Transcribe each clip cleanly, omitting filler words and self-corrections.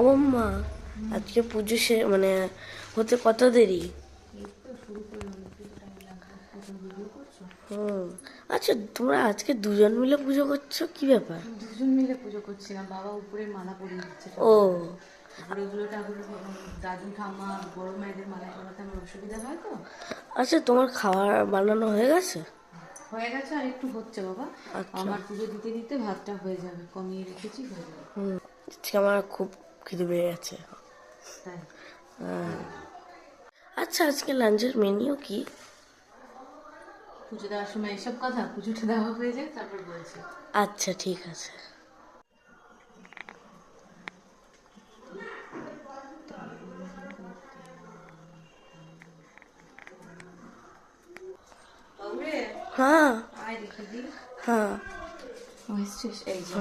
ও মা, আজকে পুজো মানে হতে কত দেরি? হুম। আচ্ছা, তোমরা আজকে দুজন মিলে পুজো করছো, কি ব্যাপার? দুজন মিলে পুজো করছিলাম। বাবা উপরে মালা পরিয়ে দিচ্ছে। ও উপরেগুলো ঠাকুর দাদু ঠাম্মা বড় মায়েদের মালা পরাতে আমার অসুবিধা হয় তো। আচ্ছা, তোমার খাবার বানানো হয়ে গেছে? হয়ে গেছে, আর একটু হচ্ছে বাবা। আচ্ছা। আমার পুজো দিতে দিতে ভাতটা হয়ে যাবে, কমিয়ে রেখেছি, হয়ে যাবে। আজকে আমার খুব খিদে পেয়ে গেছে। তাই আচ্ছা, আজকে লাঞ্চের মেনু কি? পুজো দেওয়ার সময় এসব কথা, পুজোটা দেওয়া হয়ে যায় তারপর বলছি। আচ্ছা, ঠিক আছে। হ্যাঁ হ্যাঁ। এই যে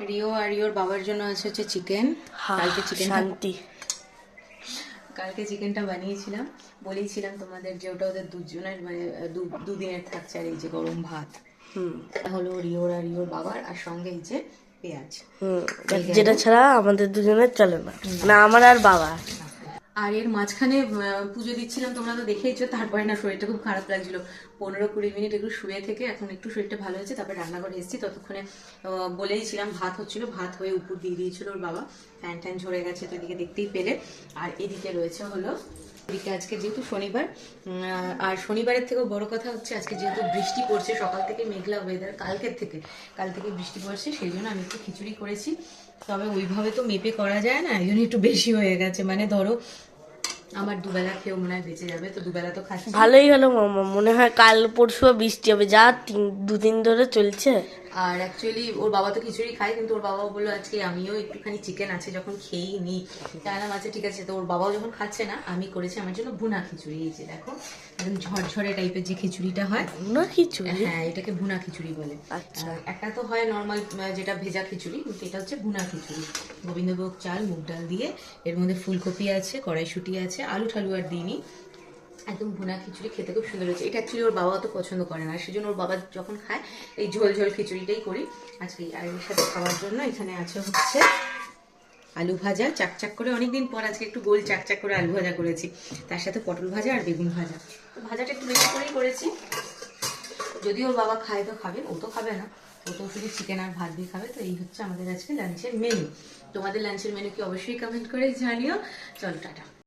রিও আর রিওর বাবার জন্য আছে হচ্ছে চিকেন। কালকে চিকেন শান্তি। কালকে চিকেনটা বানিয়েছিলাম, বলেইছিলাম তোমাদের যে ওটা ওদের দুজনের মানে দুদিনের থাকছে। আর এই যে গরম ভাত হলো রিওর আর রিওর বাবার, আর সঙ্গে এই যে পেঁয়াজ, যেটা ছাড়া আমাদের দুজনের চলে না, না আমার আর বাবা। আর এর মাঝখানে পুজো দিচ্ছিলাম, তোমরা তো দেখেইছো। তারপরে না শরীরটা খুব খারাপ লাগছিল, 15-20 মিনিট একটু শুয়ে থেকে এখন একটু শরীরটা ভালো হয়েছে। তারপরে রান্নাঘরে এসেছি, ততক্ষণে বলেইছিলাম ভাত হচ্ছিল, ভাত হয়ে উপর দিয়ে দিয়েছিল ওর বাবা। ফ্যান ট্যান ঝরে গেছে, তো এদিকে দেখতেই পেলে। আর এদিকে রয়েছে হলো, এদিকে আজকে যেহেতু শনিবার, আর শনিবারের থেকেও বড় কথা হচ্ছে আজকে যেহেতু বৃষ্টি পড়ছে, সকাল থেকে মেঘলা ওয়েদার, কাল থেকে বৃষ্টি পড়ছে, সেই জন্য আমি একটু খিচুড়ি করেছি। তবে ওইভাবে তো মেপে করা যায় না, এই জন্য একটু বেশি হয়ে গেছে। মানে ধরো আমার দুবেলা খেয়েও মনে হয় বেঁচে যাবে, তো দুবেলা তো খাচ্ছি। ভালোই হলো মামা, মনে হয় কাল পরশু বৃষ্টি হবে, যা 2 দিন ধরে চলছে। আর অ্যাকচুয়ালি ওর বাবা তো খিচুড়ি খায়, কিন্তু ওর বাবা বললো আজকে আমিও একটুখানি চিকেন আছে যখন খেয়েই নিই। চাইলাম আচ্ছা ঠিক আছে। তো ওর বাবাও যখন খাচ্ছে না, আমি করেছি আমার জন্য ভুনা খিচুড়ি। এই যে দেখো, একদম ঝরঝরে টাইপের যে খিচুড়িটা হয়। ভুনা খিচুড়ি? হ্যাঁ, এটাকে ভুনা খিচুড়ি বলে। আচ্ছা। একটা তো হয় নর্মাল যেটা ভেজা খিচুড়ি, কিন্তু এটা হচ্ছে ভুনা খিচুড়ি। গোবিন্দভোগ চাল মুগ ডাল দিয়ে, এর মধ্যে ফুলকপি আছে, কড়াইশুঁটি আছে, আলু ঠালু আর দিইনি। একদম ভুনা খিচুড়ি, খেতে খুব সুন্দর হয়েছে। এটা অ্যাকচুয়ালি ওর বাবা অত পছন্দ করে না, সেজন্য ওর বাবা যখন খায় এই ঝোল ঝোল খিচুড়িটাই করি আজকে। আর এর সাথে খাওয়ার জন্য এখানে আছে হচ্ছে আলু ভাজা, চাকচাক করে। অনেকদিন পর আজকে একটু গোল চাকচাক করে আলু ভাজা করেছি, তার সাথে পটল ভাজা আর বেগুন ভাজা। তো ভাজাটা একটু বেশি করেই করেছি। যদি ওর বাবা খায় তো খাবে, ও তো খাবে না, ও তো শুধু চিকেন আর ভাত দিয়ে খাবে। তো এই হচ্ছে আমাদের আজকে লাঞ্চের মেনু। তোমাদের লাঞ্চের মেনু কি অবশ্যই কমেন্ট করে জানিও। চল টাটা।